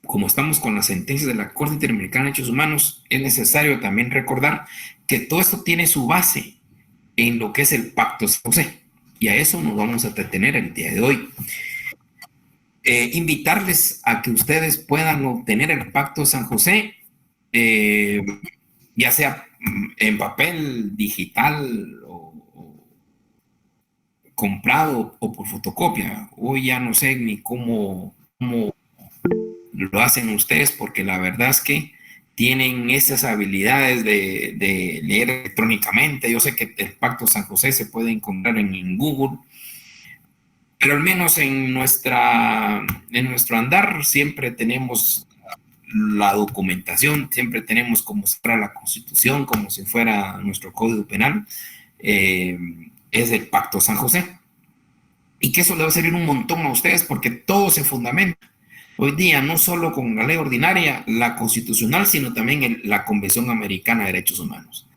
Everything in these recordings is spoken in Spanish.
Como estamos con las sentencias de la Corte Interamericana de Derechos Humanos, es necesario también recordar que todo esto tiene su base en lo que es el Pacto San José. Y a eso nos vamos a detener el día de hoy. Invitarles a que ustedes puedan obtener el Pacto San José, eh, ya sea en papel digital o comprado o por fotocopia. Hoy ya no sé ni cómo lo hacen ustedes, porque la verdad es que tienen esas habilidades de leer electrónicamente. Yo sé que el Pacto San José se puede encontrar en Google, pero al menos en nuestro andar siempre tenemos la documentación, siempre tenemos como si fuera la Constitución, como si fuera nuestro Código Penal, eh, es el Pacto San José. Y que eso le va a servir un montón a ustedes porque todo se fundamenta hoy día, no solo con la ley ordinaria, la constitucional, sino también la Convención Americana de Derechos Humanos.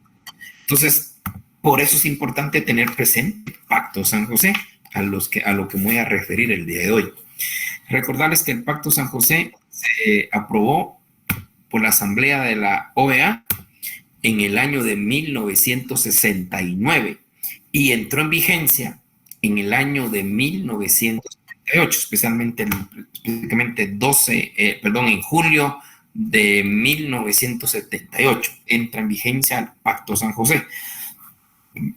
Entonces, por eso es importante tener presente el Pacto San José, a lo que me voy a referir el día de hoy. Recordarles que el Pacto San José se aprobó por la Asamblea de la OEA en el año de 1969 y entró en vigencia en el año de 1978, específicamente en julio de 1978 entra en vigencia el Pacto San José.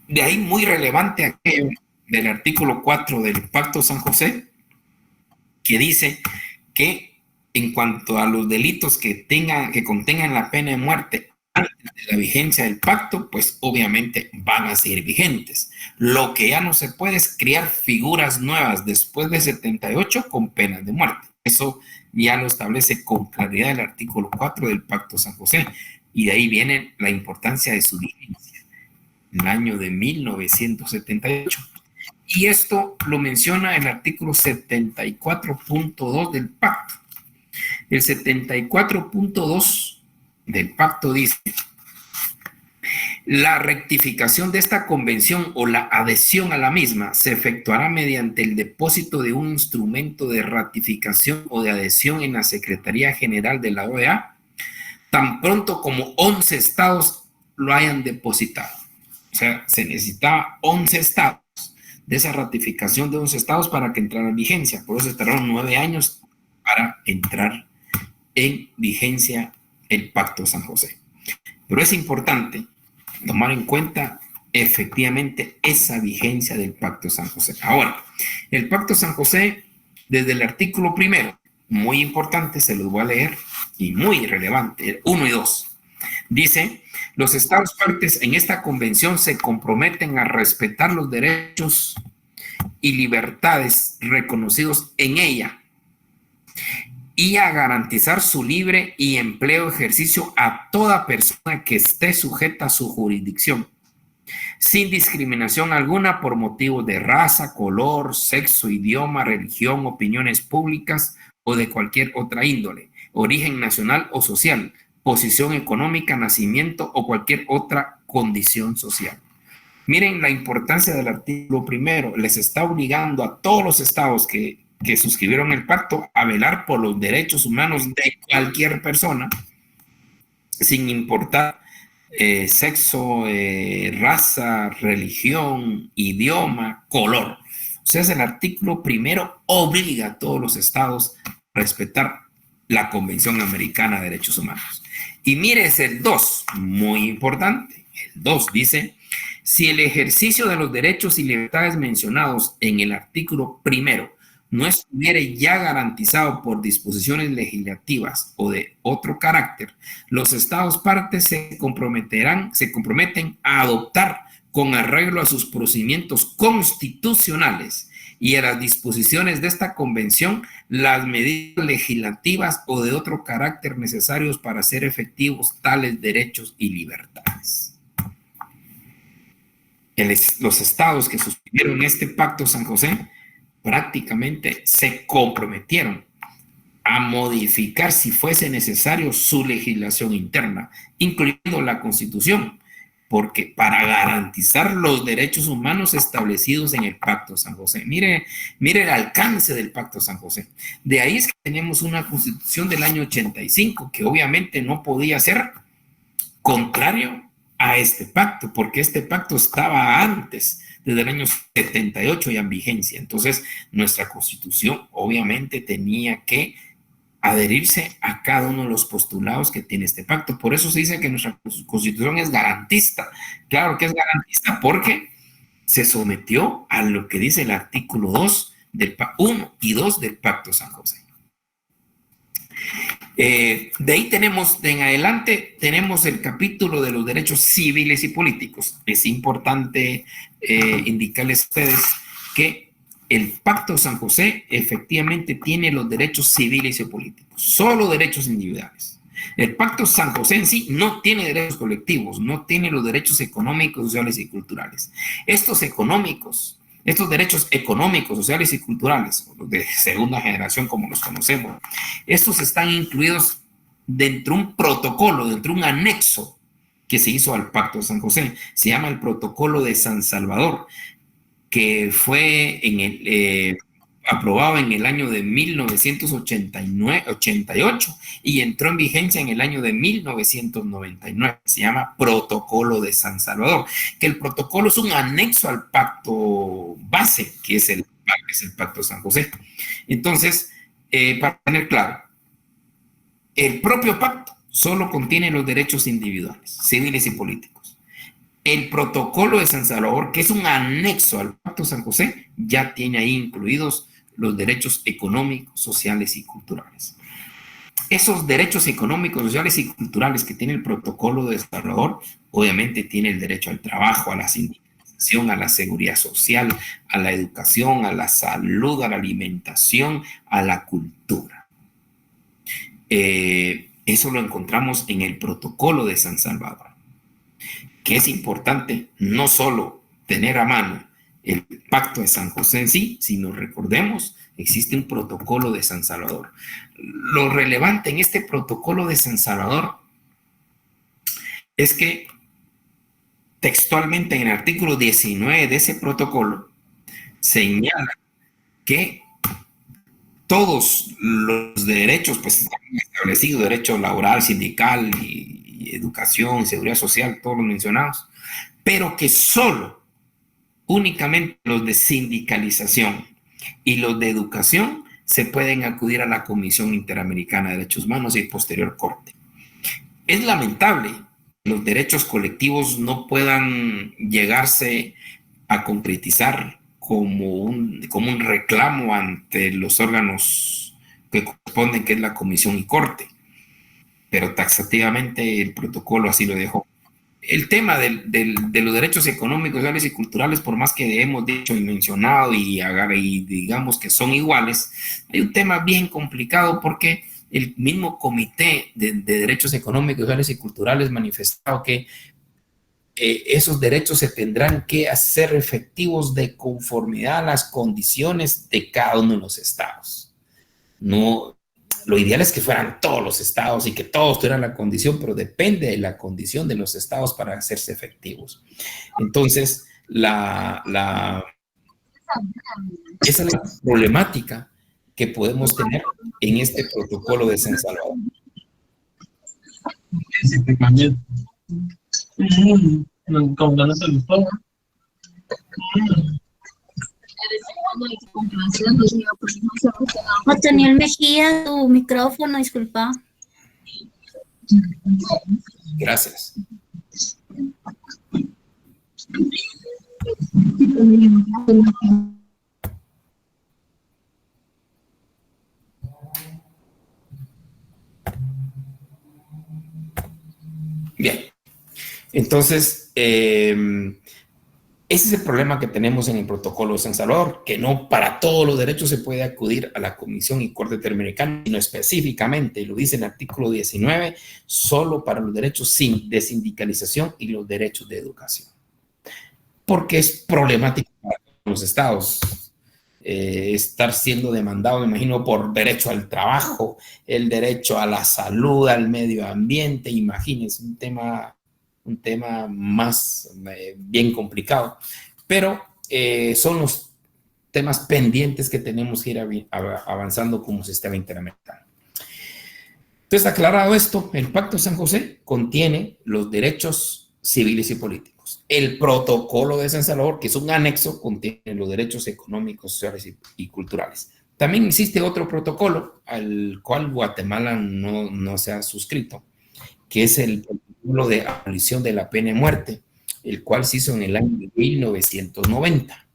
De ahí muy relevante aquello del artículo 4 del Pacto San José, que dice que en cuanto a los delitos que contengan la pena de muerte antes de la vigencia del pacto, pues obviamente van a ser vigentes. Lo que ya no se puede es crear figuras nuevas después de 78 con penas de muerte. Eso ya lo establece con claridad el artículo 4 del Pacto San José. Y de ahí viene la importancia de su vigencia, en el año de 1978. Y esto lo menciona el artículo 74.2 del pacto. El 74.2 del pacto dice: la rectificación de esta convención o la adhesión a la misma se efectuará mediante el depósito de un instrumento de ratificación o de adhesión en la Secretaría General de la OEA, tan pronto como 11 estados lo hayan depositado. O sea, se necesitaba 11 estados de esa ratificación de 11 estados para que entrara en vigencia. Por eso tardaron 9 años para entrar en vigencia el Pacto San José. Pero es importante tomar en cuenta efectivamente esa vigencia del Pacto San José. Ahora, el Pacto San José, desde el artículo primero, muy importante, se los voy a leer, y muy relevante, 1 y 2. Dice: los estados partes en esta convención se comprometen a respetar los derechos y libertades reconocidos en ella y a garantizar su libre y empleo ejercicio a toda persona que esté sujeta a su jurisdicción, sin discriminación alguna por motivos de raza, color, sexo, idioma, religión, opiniones públicas o de cualquier otra índole, origen nacional o social, posición económica, nacimiento o cualquier otra condición social. Miren la importancia del artículo primero. Les está obligando a todos los estados que suscribieron el pacto a velar por los derechos humanos de cualquier persona, sin importar sexo, raza, religión, idioma, color. O sea, el artículo primero obliga a todos los estados a respetar la Convención Americana de Derechos Humanos. Y mire, es el 2, muy importante. El 2 dice: si el ejercicio de los derechos y libertades mencionados en el artículo primero no estuviera ya garantizado por disposiciones legislativas o de otro carácter, los estados partes se comprometen a adoptar, con arreglo a sus procedimientos constitucionales y a las disposiciones de esta convención, las medidas legislativas o de otro carácter necesarios para hacer efectivos tales derechos y libertades. Los estados que suscribieron este Pacto San José prácticamente se comprometieron a modificar, si fuese necesario, su legislación interna, incluyendo la Constitución, porque para garantizar los derechos humanos establecidos en el Pacto de San José. Mire el alcance del Pacto de San José. De ahí es que tenemos una constitución del año 85, que obviamente no podía ser contrario a este pacto, porque este pacto estaba antes, desde el año 78 ya en vigencia. Entonces, nuestra constitución obviamente tenía que adherirse a cada uno de los postulados que tiene este pacto. Por eso se dice que nuestra constitución es garantista. Claro que es garantista porque se sometió a lo que dice el artículo 2 del 1 y 2 del Pacto San José. De ahí tenemos, en adelante, tenemos el capítulo de los derechos civiles y políticos. Es importante indicarles a ustedes que el Pacto de San José efectivamente tiene los derechos civiles y políticos, solo derechos individuales. El Pacto San José en sí no tiene derechos colectivos, no tiene los derechos económicos, sociales y culturales. Estos derechos económicos, sociales y culturales, de segunda generación como los conocemos, estos están incluidos dentro de un protocolo, dentro de un anexo que se hizo al Pacto de San José. Se llama el Protocolo de San Salvador, que fue aprobado en el año de 1988 y entró en vigencia en el año de 1999. Se llama Protocolo de San Salvador, que el protocolo es un anexo al pacto base, que es el Pacto de San José. Entonces, para tener claro, el propio pacto solo contiene los derechos individuales, civiles y políticos. El Protocolo de San Salvador, que es un anexo al Pacto de San José, ya tiene ahí incluidos los derechos económicos, sociales y culturales. Esos derechos económicos, sociales y culturales que tiene el Protocolo de San Salvador, obviamente tiene el derecho al trabajo, a la sindicalización, a la seguridad social, a la educación, a la salud, a la alimentación, a la cultura. Eso lo encontramos en el Protocolo de San Salvador, que es importante no solo tener a mano el Pacto de San José en sí, sino recordemos, existe un Protocolo de San Salvador. Lo relevante en este Protocolo de San Salvador es que textualmente en el artículo 19 de ese protocolo señala que todos los derechos pues están establecidos, derecho laboral, sindical y educación, seguridad social, todos los mencionados, pero que solo, únicamente los de sindicalización y los de educación se pueden acudir a la Comisión Interamericana de Derechos Humanos y posterior corte. Es lamentable que los derechos colectivos no puedan llegarse a concretizar como un reclamo ante los órganos que corresponden, que es la Comisión y Corte, pero taxativamente el protocolo así lo dejó. El tema de los derechos económicos, sociales y culturales, por más que hemos dicho y mencionado y digamos que son iguales, hay un tema bien complicado porque el mismo Comité de Derechos Económicos, Sociales y Culturales manifestado que esos derechos se tendrán que hacer efectivos de conformidad a las condiciones de cada uno de los estados. No, lo ideal es que fueran todos los estados y que todos tuvieran la condición, pero depende de la condición de los estados para hacerse efectivos. Entonces, esa es la problemática que podemos tener en este protocolo de San Salvador. Con ganas de gustó. Otoniel Mejía, tu micrófono, disculpa. Gracias. Bien. Entonces, ese es el problema que tenemos en el protocolo de San Salvador, que no para todos los derechos se puede acudir a la Comisión y Corte Interamericana, sino específicamente, lo dice en el artículo 19, solo para los derechos de sindicalización y los derechos de educación. Porque es problemático para los estados estar siendo demandado, me imagino, por derecho al trabajo, el derecho a la salud, al medio ambiente, imagínense, un tema un tema más bien complicado, pero son los temas pendientes que tenemos que ir avanzando como sistema interamericano. Entonces, aclarado esto, el Pacto de San José contiene los derechos civiles y políticos. El Protocolo de San Salvador, que es un anexo, contiene los derechos económicos, sociales y culturales. También existe otro protocolo al cual Guatemala no se ha suscrito, que es el Protocolo de Abolición de la Pena de Muerte, el cual se hizo en el año 1990.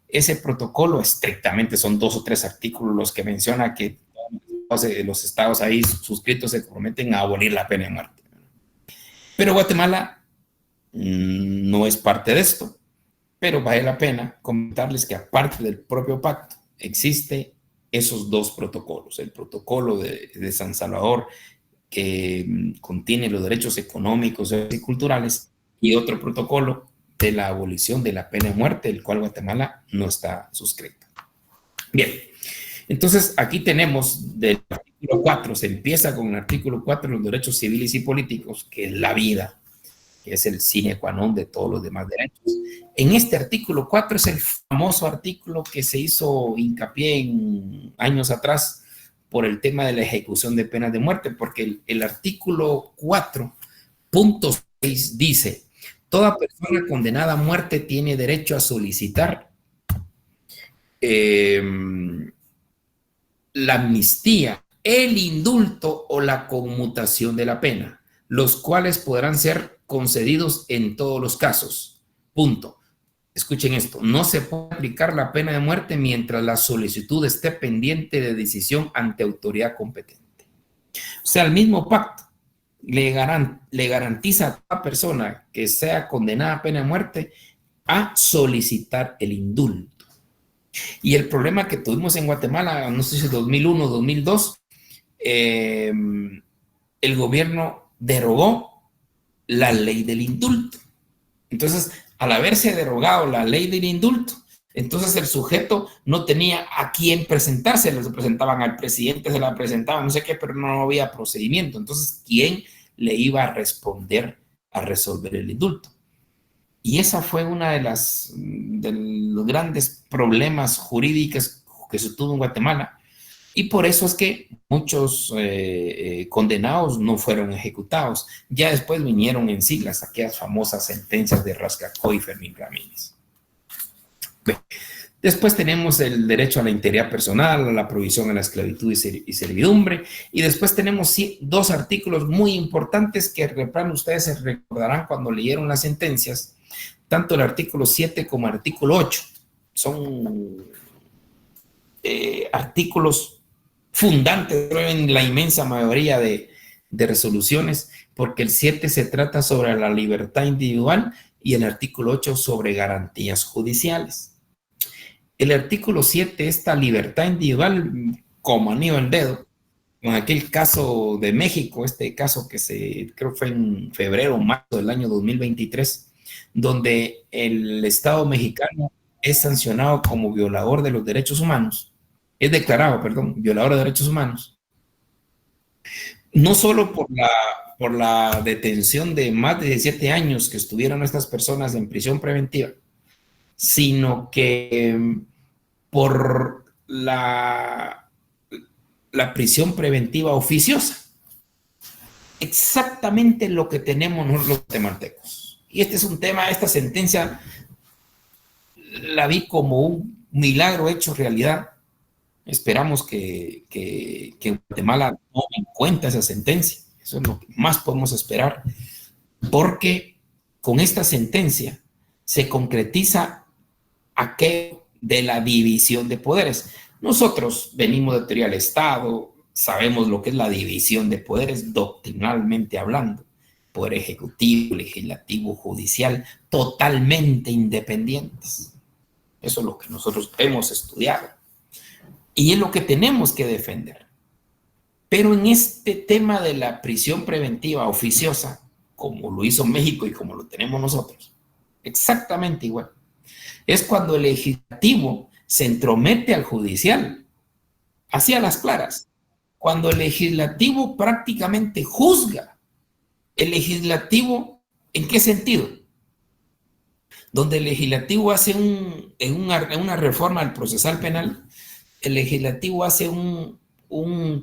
Ese protocolo estrictamente son 2 o 3 artículos los que menciona que los estados ahí suscritos se comprometen a abolir la pena de muerte. Pero Guatemala no es parte de esto, pero vale la pena comentarles que aparte del propio pacto existe esos 2 protocolos, el protocolo de San Salvador que contiene los derechos económicos y culturales y otro protocolo de la abolición de la pena de muerte, el cual Guatemala no está suscrito. Bien. Entonces, aquí tenemos del artículo 4, se empieza con el artículo 4, los derechos civiles y políticos, que es la vida, que es el sine qua non de todos los demás derechos. En este artículo 4 es el famoso artículo que se hizo hincapié en años atrás por el tema de la ejecución de penas de muerte, porque el artículo 4.6 dice, toda persona condenada a muerte tiene derecho a solicitar la amnistía, el indulto o la conmutación de la pena, los cuales podrán ser concedidos en todos los casos. Punto. Escuchen esto, no se puede aplicar la pena de muerte mientras la solicitud esté pendiente de decisión ante autoridad competente. O sea, el mismo pacto le garantiza a toda persona que sea condenada a pena de muerte a solicitar el indulto. Y el problema que tuvimos en Guatemala, no sé si 2001 o 2002, el gobierno derogó la ley del indulto. Entonces, al haberse derogado la ley del indulto, entonces el sujeto no tenía a quién presentarse, le presentaban al presidente, se la presentaban, no sé qué, pero no había procedimiento. Entonces, ¿quién le iba a responder a resolver el indulto? Y esa fue una de los grandes problemas jurídicos que se tuvo en Guatemala. Y por eso es que muchos condenados no fueron ejecutados. Ya después vinieron en siglas aquellas famosas sentencias de Rascacó y Fermín Ramírez. Después tenemos el derecho a la integridad personal, a la prohibición a la esclavitud y servidumbre. Y después tenemos 2 artículos muy importantes que ustedes se recordarán cuando leyeron las sentencias. Tanto el artículo 7 como el artículo 8 son artículos fundantes en la inmensa mayoría de resoluciones, porque el 7 se trata sobre la libertad individual y el artículo 8 sobre garantías judiciales. El artículo 7, esta libertad individual como anillo al dedo, con aquel caso de México, este caso que creo fue en febrero o marzo del año 2023, donde el Estado mexicano es sancionado como violador de los derechos humanos, es declarado, violador de derechos humanos, no solo por la detención de más de 17 años que estuvieron estas personas en prisión preventiva, sino que por la prisión preventiva oficiosa. Exactamente lo que tenemos nosotros los guatemaltecos. Y este es un tema, esta sentencia la vi como un milagro hecho realidad. Esperamos que Guatemala tome en cuenta esa sentencia. Eso es lo que más podemos esperar, porque con esta sentencia se concretiza aquello de la división de poderes. Nosotros venimos de teoría del Estado, sabemos lo que es la división de poderes doctrinalmente hablando. Poder ejecutivo, legislativo, judicial, totalmente independientes. Eso es lo que nosotros hemos estudiado. Y es lo que tenemos que defender. Pero en este tema de la prisión preventiva oficiosa, como lo hizo México y como lo tenemos nosotros, exactamente igual. Es cuando el legislativo se entromete al judicial, así a las claras. Cuando el legislativo prácticamente juzga. El legislativo ¿En qué sentido? Donde el legislativo hace en una reforma al procesal penal, el legislativo hace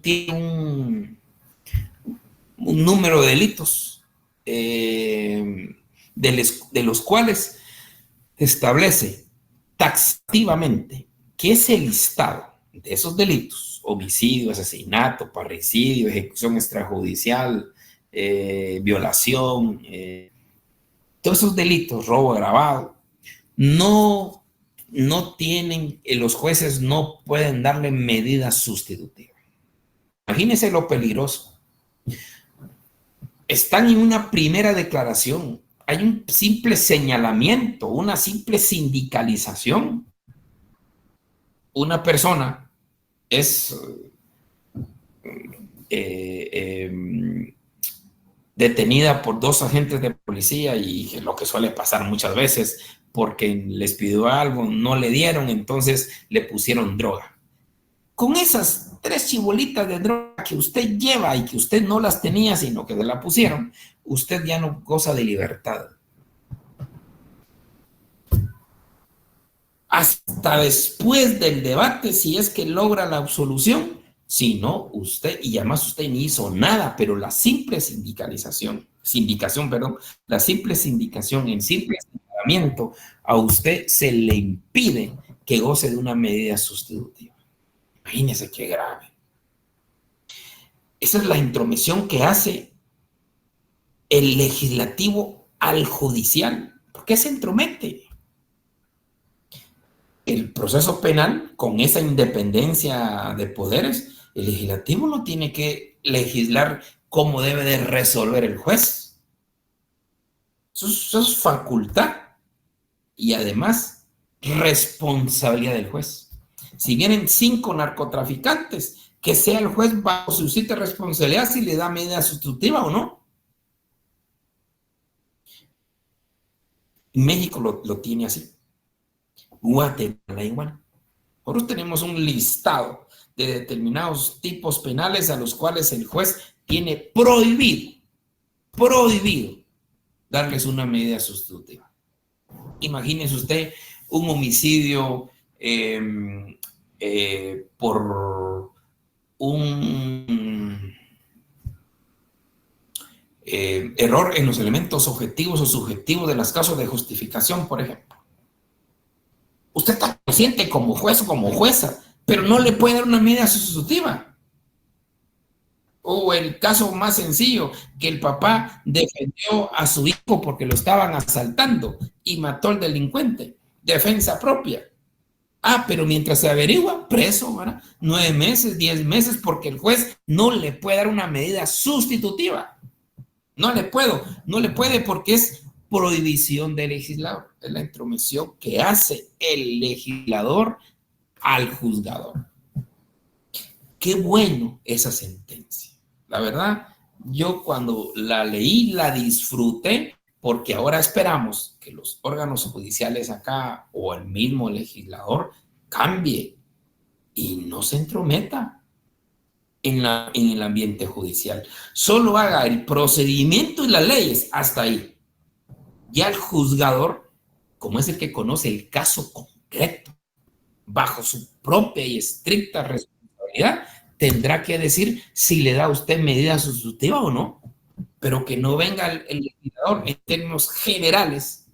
tiene un número de delitos de los cuales establece taxativamente que ese listado de esos delitos, homicidio, asesinato, parricidio, ejecución extrajudicial, violación, todos esos delitos, robo agravado, no tienen, los jueces no pueden darle medidas sustitutivas. Imagínense lo peligroso. Están en una primera declaración, hay un simple señalamiento, una simple sindicalización. Una persona es detenida por 2 agentes de policía, y lo que suele pasar muchas veces, porque les pidió algo, no le dieron, entonces le pusieron droga. Con esas 3 chibolitas de droga que usted lleva y que usted no las tenía, sino que se la pusieron, usted ya no goza de libertad. Hasta después del debate, si es que logra la absolución. Si no, usted, y además usted ni hizo nada, pero la simple sindicación, la simple sindicación, el simple señalamiento, a usted se le impide que goce de una medida sustitutiva. Imagínese qué grave. Esa es la intromisión que hace el legislativo al judicial. ¿Por qué se entromete? El proceso penal, con esa independencia de poderes, el legislativo no tiene que legislar cómo debe de resolver el juez. Eso es facultad y además responsabilidad del juez. Si vienen 5 narcotraficantes, que sea el juez bajo su cita de responsabilidad si le da medida sustitutiva o no. México lo tiene así. Guatemala igual. Nosotros tenemos un listado de determinados tipos penales a los cuales el juez tiene prohibido darles una medida sustitutiva. Imagínese usted un homicidio por un error en los elementos objetivos o subjetivos de las causas de justificación, por ejemplo. Usted está consciente como juez o como jueza, pero no le puede dar una medida sustitutiva. O el caso más sencillo, que el papá defendió a su hijo porque lo estaban asaltando y mató al delincuente. Defensa propia. Pero mientras se averigua, preso, ¿verdad? 9 meses, 10 meses, porque el juez no le puede dar una medida sustitutiva. No le puede porque es prohibición del legislador. Es la intromisión que hace el legislador al juzgador. Qué bueno esa sentencia. La verdad, yo cuando la leí la disfruté, porque ahora esperamos que los órganos judiciales acá o el mismo legislador cambie y no se entrometa en el ambiente judicial. Solo haga el procedimiento y las leyes hasta ahí. Ya el juzgador, como es el que conoce el caso concreto, bajo su propia y estricta responsabilidad, tendrá que decir si le da a usted medida sustitutiva o no, pero que no venga el legislador en términos generales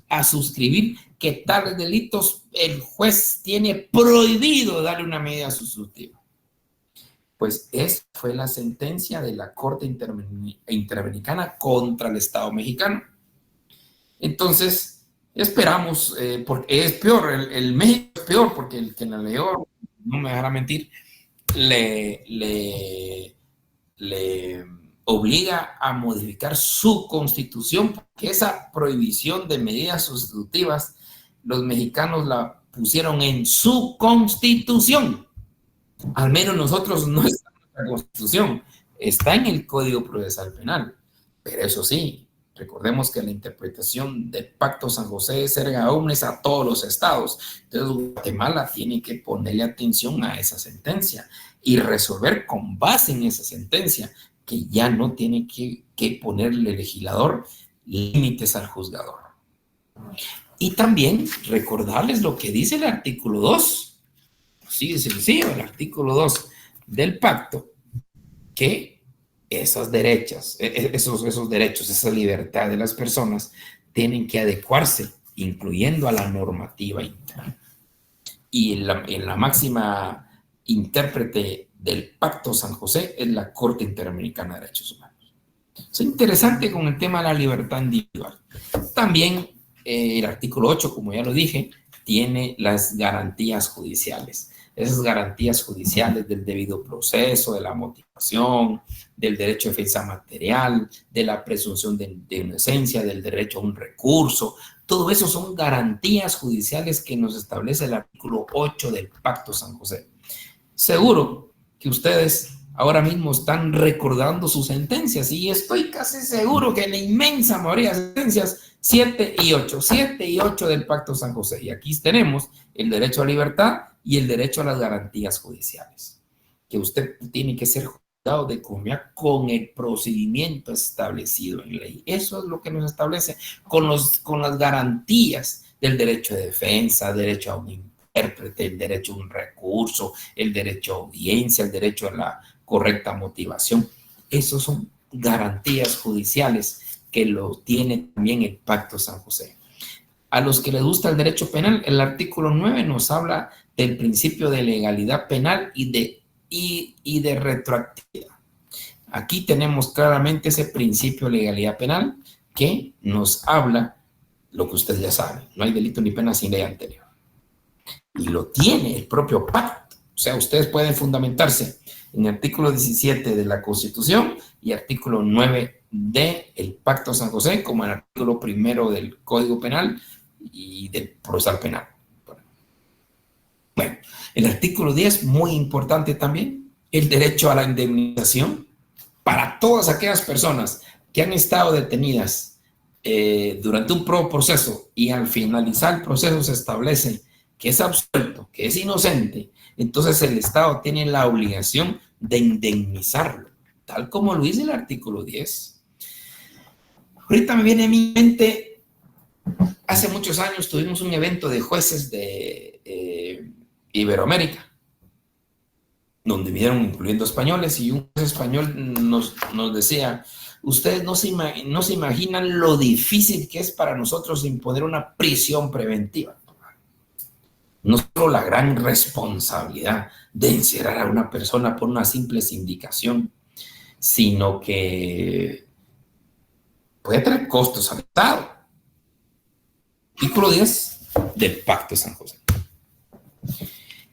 a suscribir que tales delitos el juez tiene prohibido darle una medida sustitutiva. Pues esa fue la sentencia de la Corte Interamericana contra el Estado mexicano. Entonces, esperamos, porque es peor, el México es peor, porque el que la leyó, no me dejará mentir, le obliga a modificar su constitución, porque esa prohibición de medidas sustitutivas, los mexicanos la pusieron en su constitución. Al menos nosotros no está en nuestra constitución, está en el Código Procesal Penal. Pero eso sí, recordemos que la interpretación del Pacto San José es erga omnes a todos los estados. Entonces Guatemala tiene que ponerle atención a esa sentencia y resolver con base en esa sentencia, que ya no tiene que ponerle el legislador límites al juzgador. Y también recordarles lo que dice el artículo 2. Así de sencillo, el artículo 2 del pacto, que esos derechos, esa libertad de las personas tienen que adecuarse, incluyendo a la normativa interna. Y en la máxima intérprete del Pacto San José es la Corte Interamericana de Derechos Humanos. Es interesante con el tema de la libertad individual. También el artículo 8, como ya lo dije, tiene las garantías judiciales. Esas garantías judiciales del debido proceso, de la motivación, del derecho de defensa material, de la presunción de inocencia, del derecho a un recurso. Todo eso son garantías judiciales que nos establece el artículo 8 del Pacto San José. Seguro que ustedes ahora mismo están recordando sus sentencias y estoy casi seguro que la inmensa mayoría de sentencias 7 y 8 del Pacto San José. Y aquí tenemos el derecho a libertad y el derecho a las garantías judiciales, que usted tiene que ser juzgado de conformidad con el procedimiento establecido en ley. Eso es lo que nos establece con las garantías del derecho de defensa, derecho a un intérprete, el derecho a un recurso, el derecho a audiencia, el derecho a la correcta motivación. Esos son garantías judiciales que lo tiene también el Pacto San José. A los que les gusta el derecho penal, el artículo 9 nos habla del principio de legalidad penal y de retroactividad. Aquí tenemos claramente ese principio de legalidad penal que nos habla lo que ustedes ya saben: no hay delito ni pena sin ley anterior. Y lo tiene el propio pacto. O sea, ustedes pueden fundamentarse en el artículo 17 de la Constitución y artículo 9 del Pacto San José, como el artículo 1 del Código Penal y del Procesal Penal. Bueno, el artículo 10, muy importante también, el derecho a la indemnización para todas aquellas personas que han estado detenidas durante un proceso y al finalizar el proceso se establece que es absuelto, que es inocente. Entonces el Estado tiene la obligación de indemnizarlo, tal como lo dice el artículo 10. Ahorita me viene a mi mente, hace muchos años tuvimos un evento de jueces de Iberoamérica, donde vinieron incluyendo españoles, y un juez español nos decía: ustedes no se imaginan lo difícil que es para nosotros imponer una prisión preventiva. No solo la gran responsabilidad de encerrar a una persona por una simple indicación, sino que puede traer costos al Estado. Artículo 10 del Pacto de San José.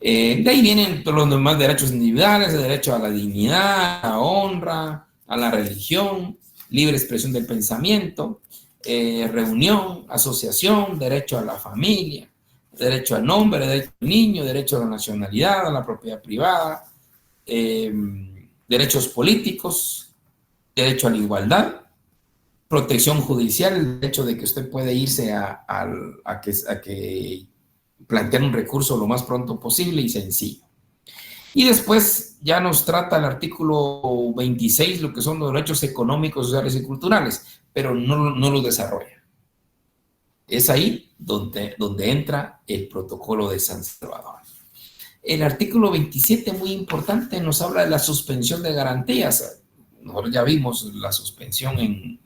De ahí vienen todos los demás derechos individuales: el derecho a la dignidad, a la honra, a la religión, libre expresión del pensamiento, reunión, asociación, derecho a la familia, derecho al nombre, derecho al niño, derecho a la nacionalidad, a la propiedad privada, derechos políticos, derecho a la igualdad, protección judicial, el derecho de que usted puede irse a que plantear un recurso lo más pronto posible y sencillo. Y después ya nos trata el artículo 26, lo que son los derechos económicos, sociales y culturales, pero no lo desarrolla. Es ahí donde entra el protocolo de San Salvador. El artículo 27, muy importante, nos habla de la suspensión de garantías. Nosotros ya vimos la suspensión en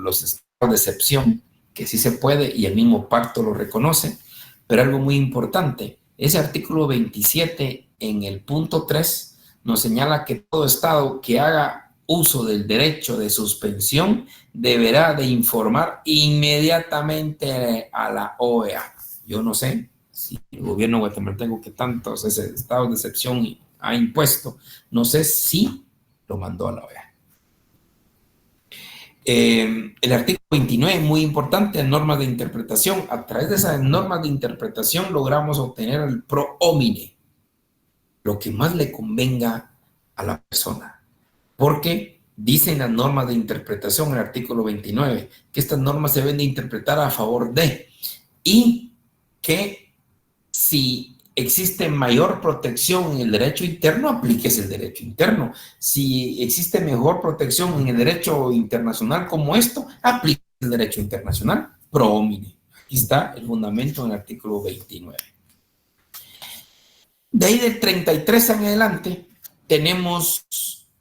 los estados de excepción, que sí se puede y el mismo pacto lo reconoce, pero algo muy importante, ese artículo 27 en el punto 3 nos señala que todo estado que haga uso del derecho de suspensión deberá de informar inmediatamente a la OEA. Yo no sé si el gobierno guatemalteco, que tantos estados de excepción ha impuesto, no sé si lo mandó a la OEA. El artículo 29, muy importante, normas de interpretación. A través de esas normas de interpretación logramos obtener el pro homine, lo que más le convenga a la persona. Porque dicen las normas de interpretación, el artículo 29, que estas normas se deben de interpretar a favor de, y que si existe mayor protección en el derecho interno, aplíquese el derecho interno. Si existe mejor protección en el derecho internacional como esto, aplíquese el derecho internacional pro homine. Aquí está el fundamento en el artículo 29. De ahí del 33 en adelante tenemos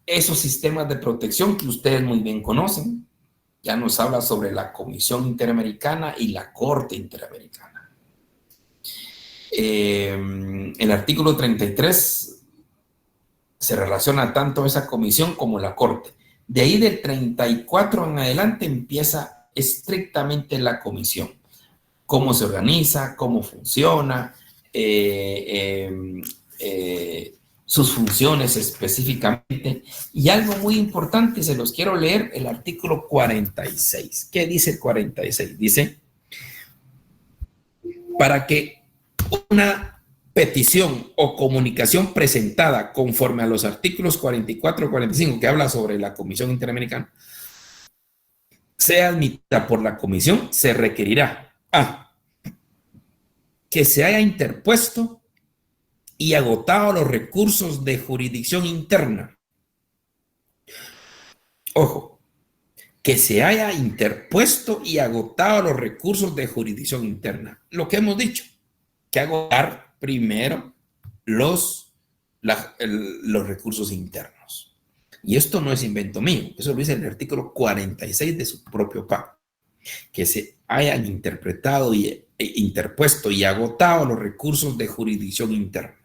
esos sistemas de protección que ustedes muy bien conocen. Ya nos habla sobre la Comisión Interamericana y la Corte Interamericana. El artículo 33 se relaciona tanto esa comisión como la Corte. De ahí del 34 en adelante empieza estrictamente la comisión. Cómo se organiza, cómo funciona, sus funciones específicamente. Y algo muy importante, se los quiero leer, el artículo 46. ¿Qué dice el 46? Dice, para que una petición o comunicación presentada conforme a los artículos 44 y 45, que habla sobre la Comisión Interamericana, sea admitida por la comisión, se requerirá que se haya interpuesto y agotado los recursos de jurisdicción interna. Ojo, que se haya interpuesto y agotado los recursos de jurisdicción interna. Lo que hemos dicho, que agotar primero los recursos internos. Y esto no es invento mío, eso lo dice el artículo 46 de su propio pacto, que se hayan interpretado y interpuesto y agotado los recursos de jurisdicción interna.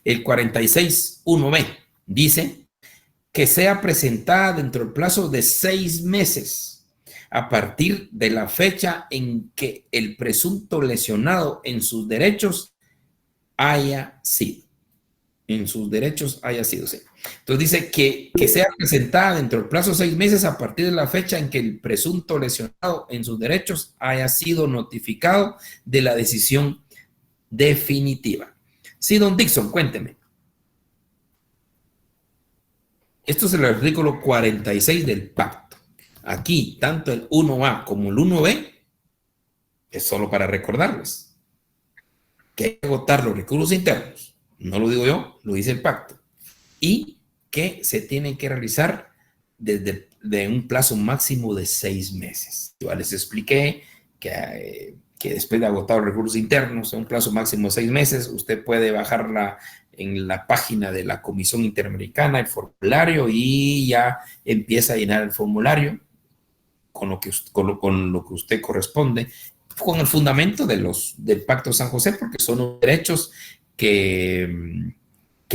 El 46.1b dice que sea presentada dentro del plazo de 6 meses a partir de la fecha en que el presunto lesionado en sus derechos haya sido. En sus derechos haya sido, sí. Entonces dice que sea presentada dentro del plazo de 6 meses a partir de la fecha en que el presunto lesionado en sus derechos haya sido notificado de la decisión definitiva. Sí, don Dixon, cuénteme. Esto es el artículo 46 del pacto. Aquí, tanto el 1A como el 1B, es solo para recordarles que hay que agotar los recursos internos. No lo digo yo, lo dice el pacto. Y que se tienen que realizar desde un plazo máximo de 6 meses. Yo les expliqué que después de agotar los recursos internos, en un plazo máximo de 6 meses, usted puede bajarla en la página de la Comisión Interamericana, el formulario, y ya empieza a llenar el formulario con lo que usted corresponde, con el fundamento del Pacto de San José, porque son los derechos que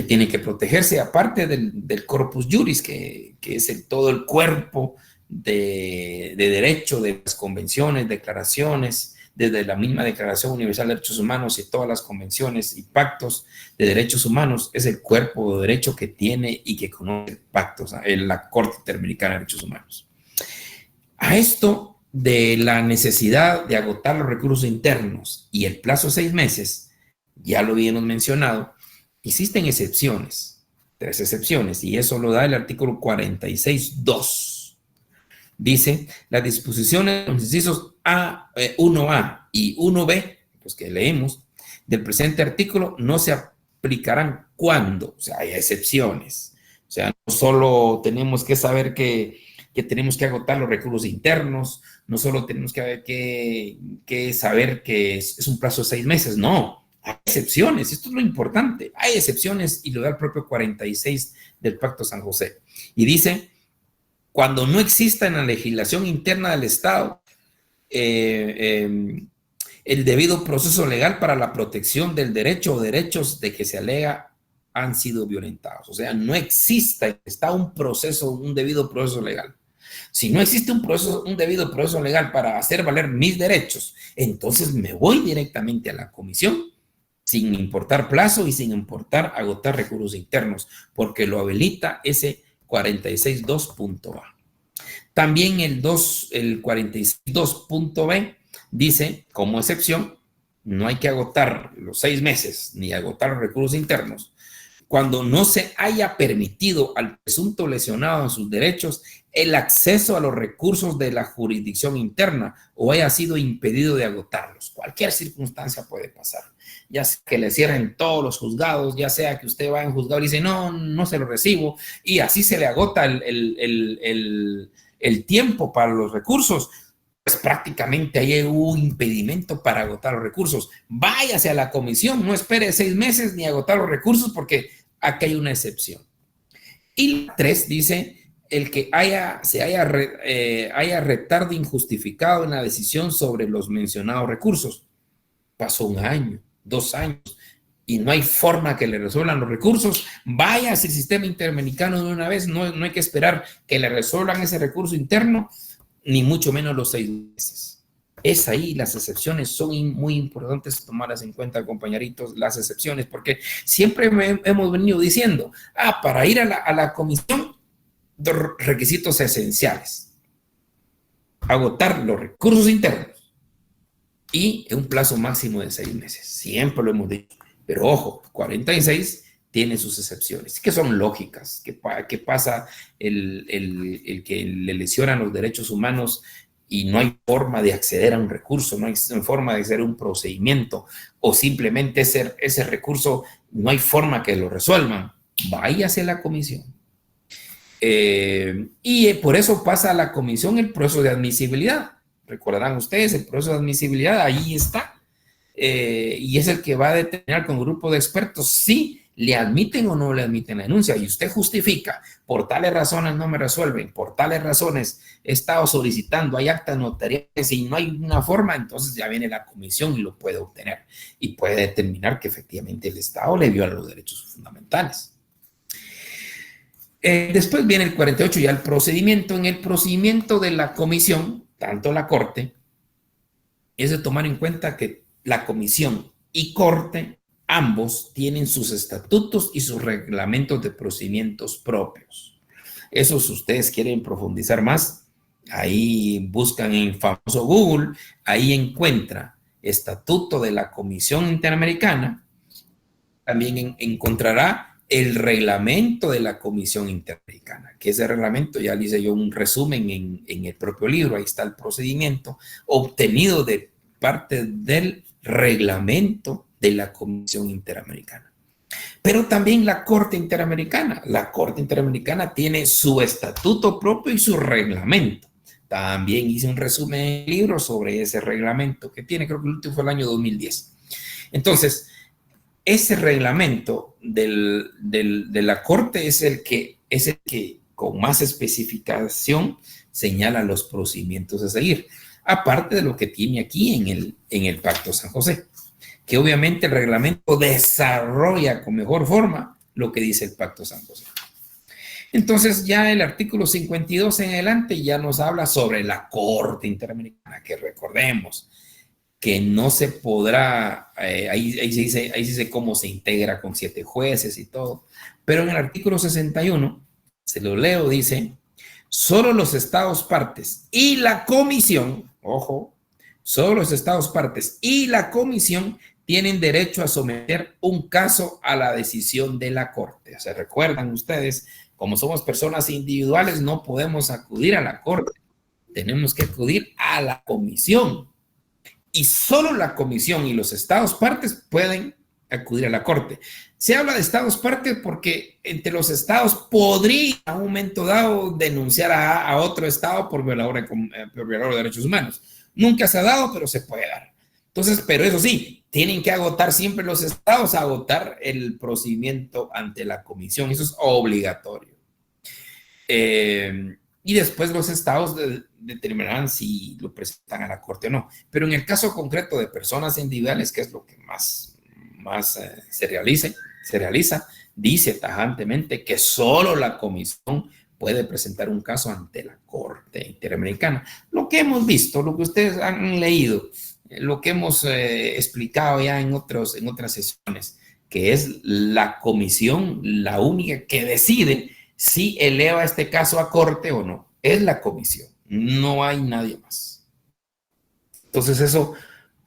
tienen que protegerse, aparte del corpus juris, que es todo el cuerpo de derecho de las convenciones, declaraciones, desde la misma Declaración Universal de Derechos Humanos y todas las convenciones y pactos de derechos humanos, es el cuerpo de derecho que tiene y que conoce pactos en la Corte Interamericana de Derechos Humanos. A esto de la necesidad de agotar los recursos internos y el plazo de 6 meses, ya lo habíamos mencionado, existen excepciones, 3 excepciones, y eso lo da el artículo 46.2. Dice, las disposiciones, los incisos 1A y 1B, los que leemos, del presente artículo no se aplicarán cuando, o sea, hay excepciones. O sea, no solo tenemos que saber que tenemos que agotar los recursos internos, no solo tenemos que saber que es un plazo de 6 meses, no. Hay excepciones, esto es lo importante. Hay excepciones y lo da el propio 46 del Pacto San José. Y dice, cuando no exista en la legislación interna del Estado el debido proceso legal para la protección del derecho o derechos de que se alega han sido violentados. O sea, no exista, está un debido proceso legal. Si no existe un debido proceso legal para hacer valer mis derechos, entonces me voy directamente a la comisión sin importar plazo y sin importar agotar recursos internos, porque lo habilita ese 46.2.a. También el 46.2.b dice, como excepción, no hay que agotar los 6 meses ni agotar los recursos internos cuando no se haya permitido al presunto lesionado en sus derechos el acceso a los recursos de la jurisdicción interna o haya sido impedido de agotarlos. Cualquier circunstancia puede pasar. Ya sea que le cierren todos los juzgados, ya sea que usted va en juzgado y dice, no se lo recibo, y así se le agota el tiempo para los recursos, pues prácticamente ahí hay un impedimento para agotar los recursos. Váyase a la comisión, no espere 6 meses ni agotar los recursos, porque aquí hay una excepción. Y la 3 dice, el que haya retardo injustificado en la decisión sobre los mencionados recursos. Pasó 1 año, 2 años, y no hay forma que le resuelvan los recursos. Vaya al sistema interamericano de una vez, no hay que esperar que le resuelvan ese recurso interno, ni mucho menos los 6 meses. Es ahí, las excepciones son muy importantes tomarlas en cuenta, compañeritos, las excepciones, porque siempre hemos venido diciendo, para ir a la comisión, 2 requisitos esenciales: agotar los recursos internos y en un plazo máximo de 6 meses. Siempre lo hemos dicho, pero ojo, 46 tiene sus excepciones, que son lógicas. ¿Qué pasa el que le lesionan los derechos humanos y no hay forma de acceder a un recurso, no hay forma de hacer un procedimiento, o simplemente ese recurso no hay forma que lo resuelvan? Váyase a la comisión. Y por eso pasa a la comisión el proceso de admisibilidad. Recordarán ustedes, el proceso de admisibilidad ahí está, y es el que va a determinar con un grupo de expertos si le admiten o no le admiten la denuncia, y usted justifica, por tales razones no me resuelven, por tales razones he estado solicitando, hay actas notariales y no hay una forma, entonces ya viene la comisión y lo puede obtener y puede determinar que efectivamente el Estado le viola los derechos fundamentales. Después viene el 48, ya el procedimiento. En el procedimiento de la comisión, tanto la Corte, es de tomar en cuenta que la comisión y Corte ambos tienen sus estatutos y sus reglamentos de procedimientos propios. Eso, si ustedes quieren profundizar más, ahí buscan en el famoso Google, ahí encuentra Estatuto de la Comisión Interamericana. También encontrará el reglamento de la Comisión Interamericana, que ese reglamento, ya le hice yo un resumen en el propio libro. Ahí está el procedimiento obtenido de parte del reglamento de la Comisión Interamericana. Pero también la Corte Interamericana tiene su estatuto propio y su reglamento. También hice un resumen en el libro sobre ese reglamento que tiene, creo que el último fue el año 2010. Entonces, ese reglamento de la Corte es el que con más especificación señala los procedimientos a seguir, aparte de lo que tiene aquí en el Pacto San José, que obviamente el reglamento desarrolla con mejor forma lo que dice el Pacto San José. Entonces ya el artículo 52 en adelante ya nos habla sobre la Corte Interamericana, que recordemos que no se podrá, ahí se dice cómo se integra con 7 jueces y todo, pero en el artículo 61, se lo leo, dice, solo los estados partes y la comisión, ojo, solo los estados partes y la comisión tienen derecho a someter un caso a la decisión de la Corte. ¿Se recuerdan ustedes? Como somos personas individuales, no podemos acudir a la Corte, tenemos que acudir a la comisión. Y solo la comisión y los estados partes pueden acudir a la Corte. Se habla de estados partes porque entre los estados podría a un momento dado denunciar a otro estado por violador de derechos humanos. Nunca se ha dado, pero se puede dar. Entonces, pero eso sí, tienen que agotar siempre los estados, agotar el procedimiento ante la comisión. Eso es obligatorio. Y después los estados determinarán si lo presentan a la Corte o no. Pero en el caso concreto de personas individuales, que es lo que más se realiza, dice tajantemente que solo la comisión puede presentar un caso ante la Corte Interamericana. Lo que hemos visto, lo que ustedes han leído, lo que hemos explicado ya en otras sesiones, que es la comisión la única que decide si eleva este caso a Corte o no. Es la comisión, no hay nadie más. Entonces eso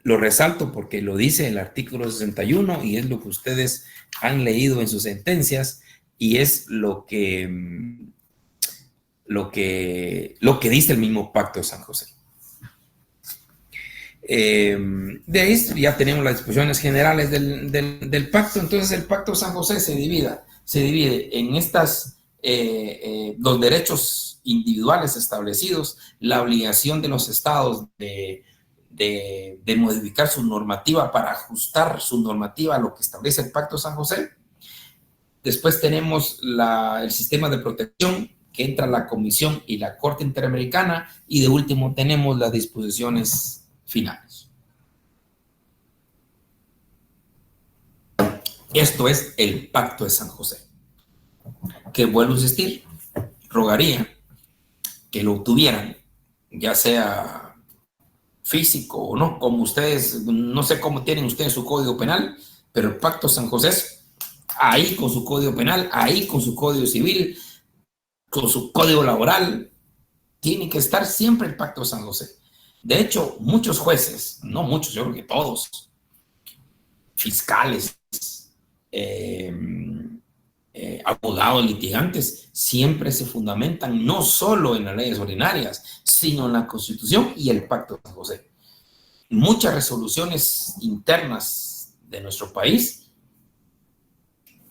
Lo resalto porque lo dice el artículo 61 y es lo que ustedes han leído en sus sentencias y es lo que dice el mismo Pacto de San José. De ahí ya tenemos las disposiciones generales del pacto. Entonces el Pacto de San José se divide en estas los derechos individuales establecidos, la obligación de los estados de modificar su normativa para ajustar su normativa a lo que establece el Pacto de San José. Después tenemos el sistema de protección, que entra la Comisión y la Corte Interamericana, y de último tenemos las disposiciones finales. Esto es el Pacto de San José, que vuelvo a insistir, rogaría que lo obtuvieran, ya sea físico o no, como ustedes, no sé cómo tienen ustedes su código penal, pero el Pacto de San José, ahí con su código penal, ahí con su código civil, con su código laboral, tiene que estar siempre el Pacto de San José. De hecho, muchos jueces, no muchos, yo creo que todos, fiscales, abogados, litigantes, siempre se fundamentan no solo en las leyes ordinarias, sino en la Constitución y el Pacto de San José. Muchas resoluciones internas de nuestro país,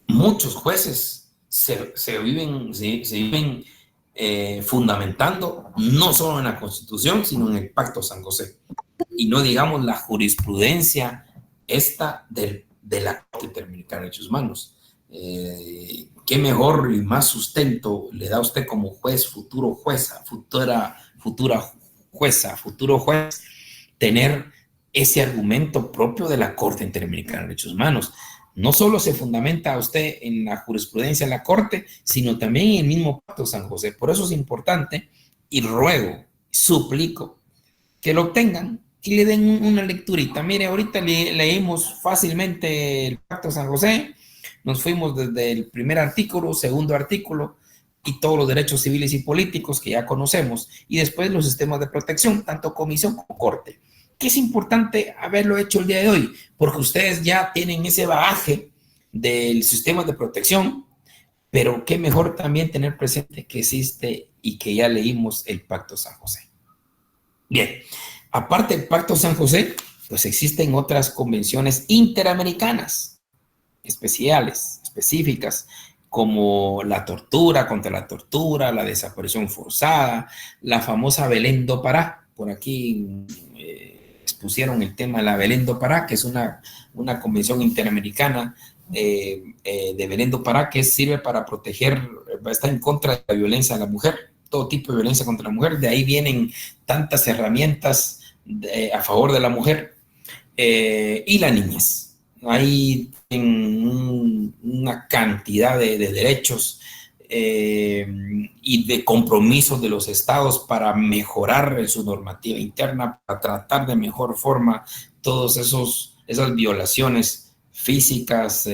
muchos jueces se viven fundamentando no solo en la Constitución, sino en el Pacto de San José. Y no digamos la jurisprudencia esta de la Corte Interamericana de Derechos Humanos. ¿Qué mejor y más sustento le da a usted como juez, futuro jueza, futuro juez, tener ese argumento propio de la Corte Interamericana de Derechos Humanos? No solo se fundamenta a usted en la jurisprudencia de la Corte, sino también en el mismo Pacto de San José. Por eso es importante y ruego, suplico, que lo obtengan y le den una lecturita. Mire, ahorita leímos fácilmente el Pacto de San José, nos fuimos desde el primer artículo, segundo artículo, y todos los derechos civiles y políticos que ya conocemos, y después los sistemas de protección, tanto comisión como corte. Que es importante haberlo hecho el día de hoy, porque ustedes ya tienen ese bagaje del sistema de protección, pero qué mejor también tener presente que existe y que ya leímos el Pacto de San José. Bien, aparte del Pacto de San José, pues existen otras convenciones interamericanas, especiales, específicas, como la tortura, contra la tortura, la desaparición forzada, la famosa Belén do Pará. Por aquí expusieron el tema de la Belén do Pará, que es una convención interamericana de Belén do Pará, que sirve para proteger, está en contra de la violencia a la mujer, todo tipo de violencia contra la mujer. De ahí vienen tantas herramientas a favor de la mujer y la niñez. Hay una cantidad de derechos y de compromisos de los estados para mejorar su normativa interna, para tratar de mejor forma todas esas violaciones físicas,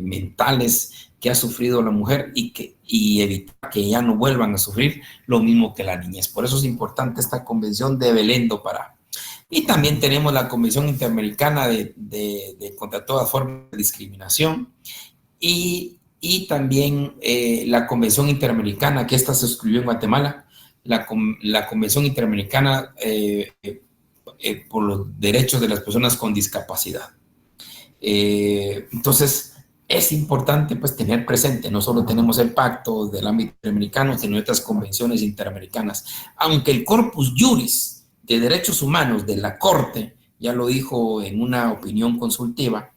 mentales que ha sufrido la mujer y evitar que ya no vuelvan a sufrir lo mismo que la niñez. Por eso es importante esta convención de Belén do Pará. Y también tenemos la Convención Interamericana de contra toda forma de discriminación y también la Convención Interamericana, que esta se suscribió en Guatemala, la Convención Interamericana por los derechos de las personas con discapacidad. Entonces, es importante pues tener presente, no solo tenemos el pacto del ámbito interamericano, sino otras convenciones interamericanas, aunque el corpus juris de derechos humanos de la Corte, ya lo dijo en una opinión consultiva,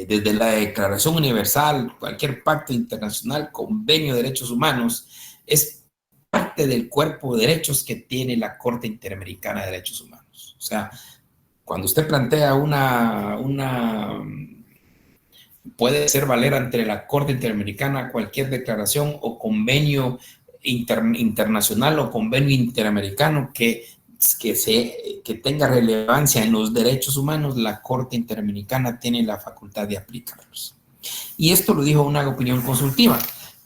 desde la Declaración Universal, cualquier pacto internacional, convenio de derechos humanos, es parte del cuerpo de derechos que tiene la Corte Interamericana de Derechos Humanos. O sea, cuando usted plantea puede ser valer ante la Corte Interamericana cualquier declaración o convenio internacional o convenio interamericano que tenga relevancia en los derechos humanos, la Corte Interamericana tiene la facultad de aplicarlos. Y esto lo dijo una opinión consultiva,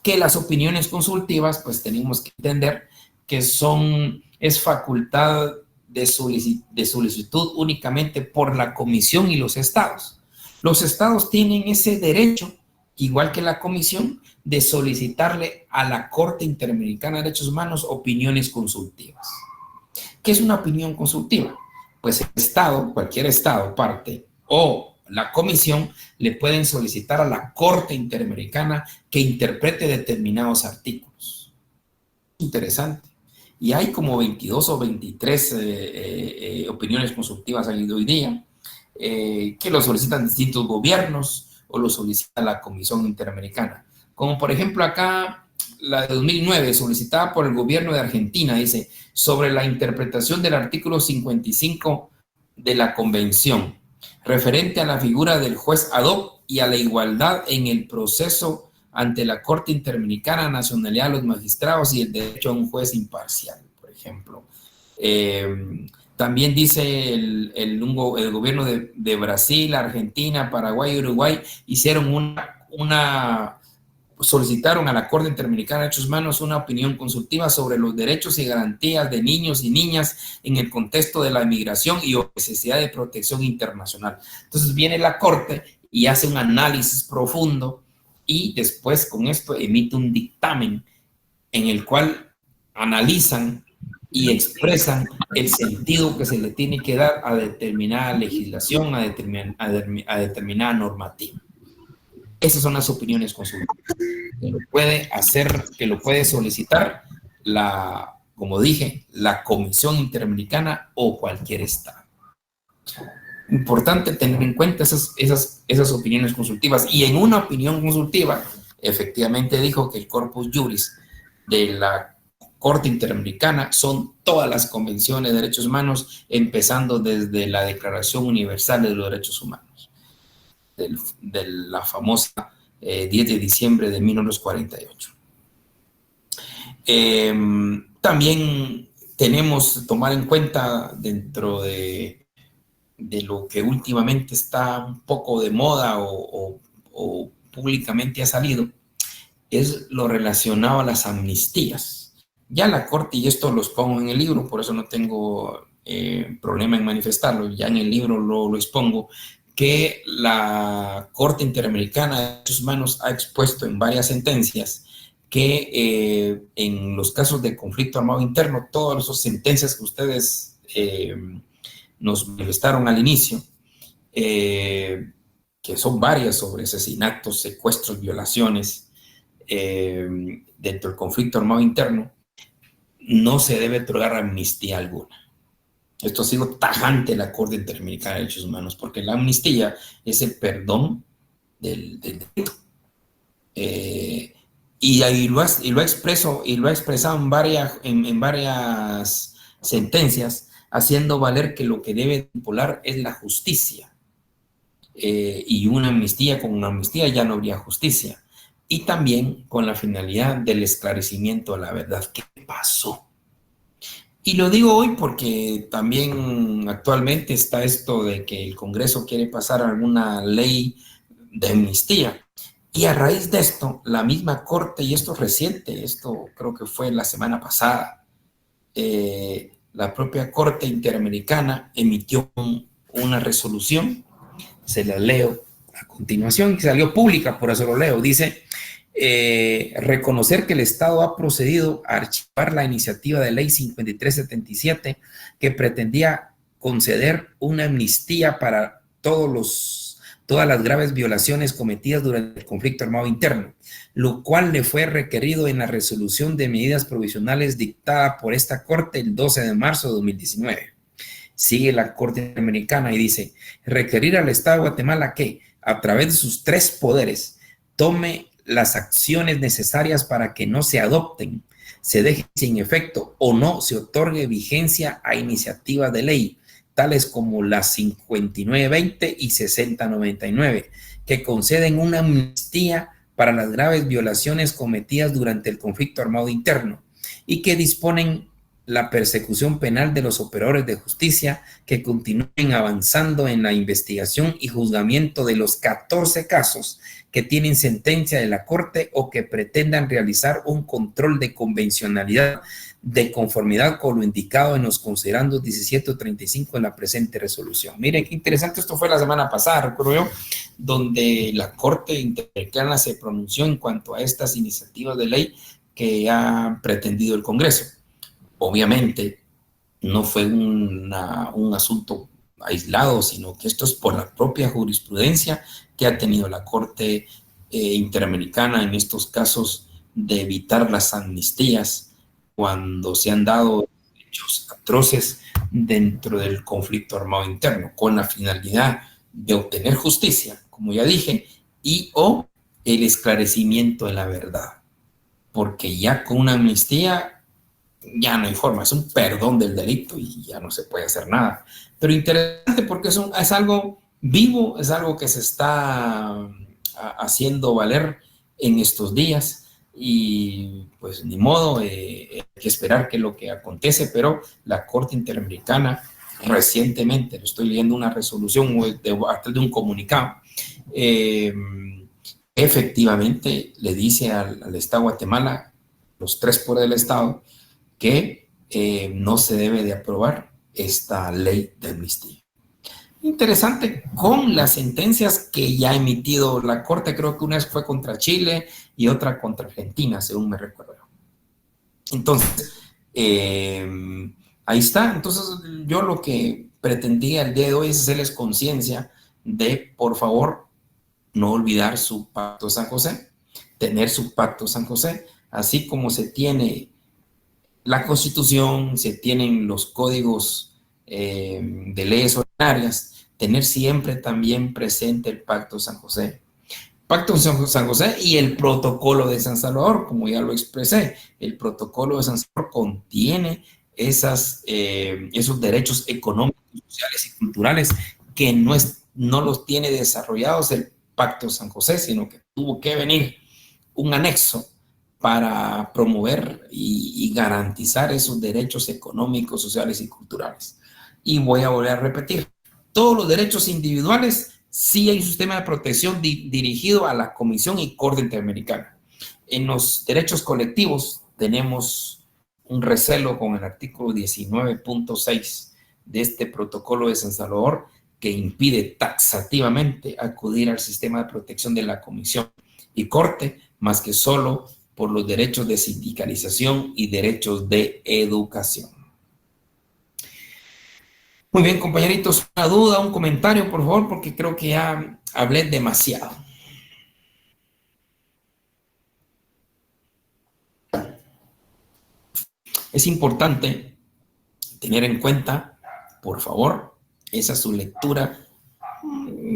que las opiniones consultivas, pues tenemos que entender que son es facultad de solicitud únicamente por la comisión y los estados. Los estados tienen ese derecho, igual que la comisión, de solicitarle a la Corte Interamericana de Derechos Humanos opiniones consultivas. ¿Qué es una opinión consultiva? Pues el estado, cualquier estado, parte, o la comisión le pueden solicitar a la Corte Interamericana que interprete determinados artículos. Interesante. Y hay como 22 o 23 opiniones consultivas hoy día que lo solicitan distintos gobiernos o lo solicita la Comisión Interamericana. Como por ejemplo acá, la de 2009, solicitada por el gobierno de Argentina, dice, sobre la interpretación del artículo 55 de la Convención, referente a la figura del juez ad hoc y a la igualdad en el proceso ante la Corte Interamericana, nacionalidad de los magistrados y el derecho a un juez imparcial, por ejemplo. También dice el gobierno de Brasil, Argentina, Paraguay y Uruguay hicieron solicitaron a la Corte Interamericana de Derechos Humanos una opinión consultiva sobre los derechos y garantías de niños y niñas en el contexto de la inmigración y necesidad de protección internacional. Entonces viene la Corte y hace un análisis profundo y después con esto emite un dictamen en el cual analizan y expresan el sentido que se le tiene que dar a determinada legislación, a determinada normativa. Esas son las opiniones consultivas. Que lo puede solicitar como dije, la Comisión Interamericana o cualquier estado. Importante tener en cuenta esas opiniones consultivas. Y en una opinión consultiva, efectivamente dijo que el corpus juris de la Corte Interamericana son todas las convenciones de derechos humanos, empezando desde la Declaración Universal de los Derechos Humanos, de la famosa 10 de diciembre de 1948. También tenemos que tomar en cuenta dentro de lo que últimamente está un poco de moda o públicamente ha salido, es lo relacionado a las amnistías. Ya la Corte, y esto los pongo en el libro, por eso no tengo problema en manifestarlo, ya en el libro lo expongo, que la Corte Interamericana de Derechos Humanos ha expuesto en varias sentencias que en los casos de conflicto armado interno, todas esas sentencias que ustedes nos manifestaron al inicio, que son varias sobre asesinatos, secuestros, violaciones dentro del conflicto armado interno, no se debe otorgar amnistía alguna. Esto ha sido tajante en la Corte Interamericana de Derechos Humanos, porque la amnistía es el perdón del delito. Y lo ha expresado en varias sentencias, haciendo valer que lo que debe imponer es la justicia. Y con una amnistía ya no habría justicia. Y también con la finalidad del esclarecimiento de la verdad. ¿Qué pasó? Y lo digo hoy porque también actualmente está esto de que el Congreso quiere pasar alguna ley de amnistía. Y a raíz de esto, la misma Corte, y esto es reciente, esto creo que fue la semana pasada, la propia Corte Interamericana emitió una resolución, se la leo a continuación, que salió pública, por eso lo leo, dice: reconocer que el Estado ha procedido a archivar la iniciativa de ley 5377 que pretendía conceder una amnistía para todas las graves violaciones cometidas durante el conflicto armado interno, lo cual le fue requerido en la resolución de medidas provisionales dictada por esta Corte el 12 de marzo de 2019. Sigue la Corte Interamericana y dice: requerir al Estado de Guatemala que, a través de sus 3 poderes, tome las acciones necesarias para que no se adopten, se deje sin efecto o no se otorgue vigencia a iniciativas de ley, tales como las 5920 y 6099, que conceden una amnistía para las graves violaciones cometidas durante el conflicto armado interno y que disponen la persecución penal de los operadores de justicia que continúen avanzando en la investigación y juzgamiento de los 14 casos que tienen sentencia de la Corte o que pretendan realizar un control de convencionalidad de conformidad con lo indicado en los considerandos 17 o 35 en la presente resolución. Miren qué interesante, esto fue la semana pasada, recuerdo yo, donde la Corte Interamericana se pronunció en cuanto a estas iniciativas de ley que ha pretendido el Congreso. Obviamente, no fue un asunto aislado, sino que esto es por la propia jurisprudencia que ha tenido la Corte Interamericana en estos casos de evitar las amnistías cuando se han dado hechos atroces dentro del conflicto armado interno, con la finalidad de obtener justicia, como ya dije, y o el esclarecimiento de la verdad. Porque ya con una amnistía ya no hay forma, es un perdón del delito y ya no se puede hacer nada. Pero interesante porque es algo vivo, es algo que se está haciendo valer en estos días y pues ni modo, hay que esperar que lo que acontece, pero la Corte Interamericana recientemente, lo estoy leyendo una resolución a través de un comunicado, efectivamente le dice al Estado de Guatemala, los 3 poderes del Estado, que no se debe de aprobar esta ley de amnistía. Interesante, con las sentencias que ya ha emitido la Corte, creo que una vez fue contra Chile y otra contra Argentina, según me recuerdo. Entonces, ahí está. Entonces, yo lo que pretendía el día de hoy es hacerles conciencia de, por favor, no olvidar su pacto San José, tener su pacto San José, así como se tiene la Constitución, se tienen los códigos de leyes ordinarias, tener siempre también presente el Pacto San José. Pacto San José y el Protocolo de San Salvador, como ya lo expresé. El Protocolo de San Salvador contiene esos derechos económicos, sociales y culturales que no los tiene desarrollados el Pacto San José, sino que tuvo que venir un anexo para promover y garantizar esos derechos económicos, sociales y culturales. Y voy a volver a repetir, todos los derechos individuales, sí hay un sistema de protección dirigido a la Comisión y Corte Interamericana. En los derechos colectivos tenemos un recelo con el artículo 19.6 de este protocolo de San Salvador que impide taxativamente acudir al sistema de protección de la Comisión y Corte, más que solo por los derechos de sindicalización y derechos de educación. Muy bien, compañeritos, una duda, un comentario, por favor, porque creo que ya hablé demasiado. Es importante tener en cuenta, por favor, esa es su lectura.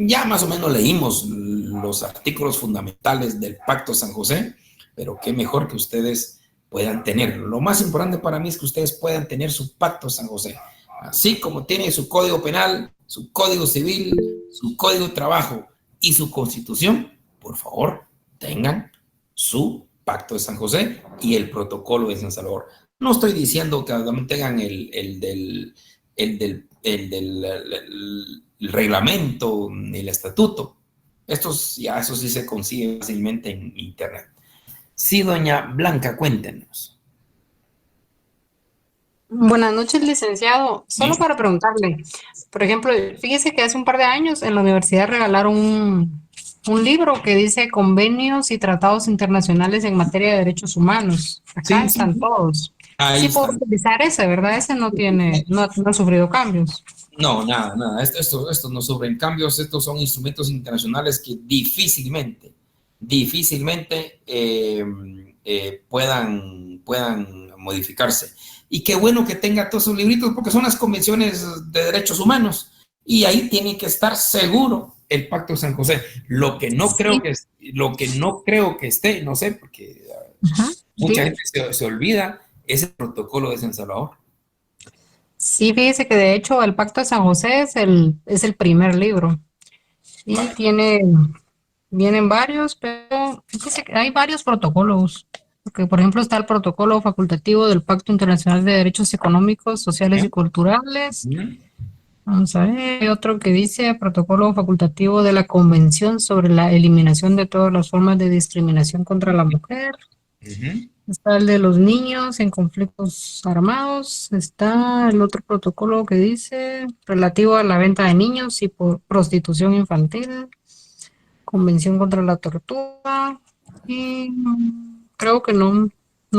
Ya más o menos leímos los artículos fundamentales del Pacto San José, pero qué mejor que ustedes puedan tener. Lo más importante para mí es que ustedes puedan tener su Pacto San José. Así como tiene su Código Penal, su Código Civil, su Código de Trabajo y su Constitución, por favor, tengan su Pacto de San José y el Protocolo de San Salvador. No estoy diciendo que tengan el reglamento, el estatuto. Eso sí se consigue fácilmente en internet. Sí, doña Blanca, cuéntenos. Buenas noches, licenciado. Solo Sí. para preguntarle, por ejemplo, fíjese que hace un par de años en la universidad regalaron un libro que dice Convenios y Tratados Internacionales en Materia de Derechos Humanos. Acá Sí, están sí. todos. Ahí Sí puedo está. utilizar ese, ¿verdad? Ese no ha sufrido cambios. No, nada. Esto no sufren cambios. Estos son instrumentos internacionales que difícilmente puedan modificarse. Y qué bueno que tenga todos sus libritos porque son las convenciones de derechos humanos y ahí tiene que estar seguro el Pacto de San José. Lo que no creo que esté, no sé, porque mucha gente se olvida, es el Protocolo de San Salvador. Sí, fíjese que de hecho el Pacto de San José es el primer libro y vienen varios, pero fíjese que hay varios protocolos. porque por ejemplo está el protocolo facultativo del Pacto Internacional de Derechos Económicos, Sociales y Culturales. Vamos a ver, hay otro que dice protocolo facultativo de la Convención sobre la eliminación de todas las formas de discriminación contra la mujer. Está el de los niños en conflictos armados. Está el otro protocolo que dice relativo a la venta de niños y por prostitución infantil. Convención contra la tortura. Y creo que no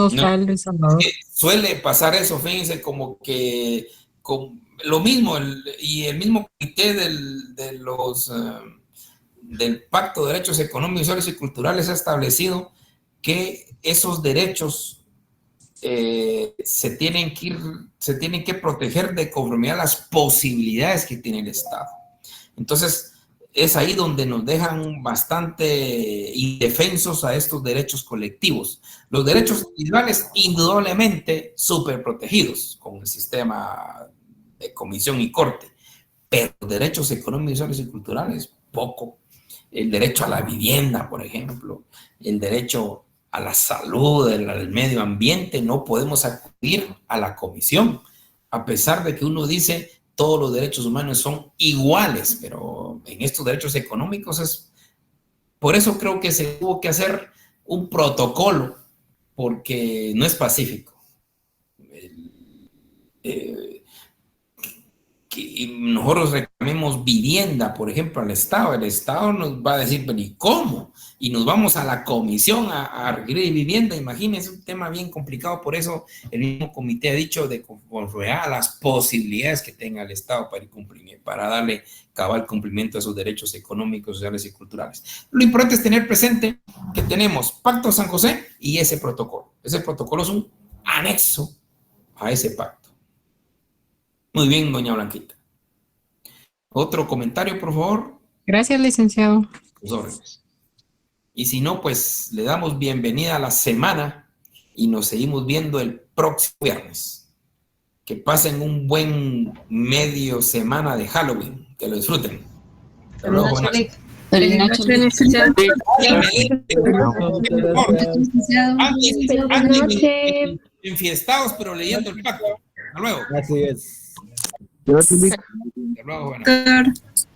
está el de Salvador. Suele pasar eso, fíjense, como que con lo mismo, y el mismo comité del Pacto de Derechos Económicos, Sociales y Culturales ha establecido que esos derechos se tienen que proteger de conformidad a las posibilidades que tiene el Estado. Entonces, es ahí donde nos dejan bastante indefensos a estos derechos colectivos. Los derechos individuales, indudablemente, súper protegidos con el sistema de comisión y corte, pero los derechos económicos, sociales y culturales, poco. El derecho a la vivienda, por ejemplo, el derecho a la salud, al medio ambiente, no podemos acudir a la comisión, a pesar de que uno dice todos los derechos humanos son iguales, pero en estos derechos económicos por eso creo que se tuvo que hacer un protocolo, porque no es pacífico. Que nosotros reclamemos vivienda, por ejemplo, al Estado, el Estado nos va a decir, pero ¿y cómo? Y nos vamos a la comisión a requerir vivienda. Imagínense, un tema bien complicado. Por eso el mismo comité ha dicho de conforme a las posibilidades que tenga el Estado para darle cabal cumplimiento a sus derechos económicos, sociales y culturales. Lo importante es tener presente que tenemos Pacto San José y ese protocolo. Ese protocolo es un anexo a ese pacto. Muy bien, doña Blanquita. Otro comentario, por favor. Gracias, licenciado. Sus órdenes. Y si no, pues le damos bienvenida a la semana y nos seguimos viendo el próximo viernes. Que pasen un buen medio semana de Halloween. Que lo disfruten. Hasta luego, buenas noches. Enfiestados, pero leyendo el pacto. Hasta luego. Así es. Hasta luego, buenas noches.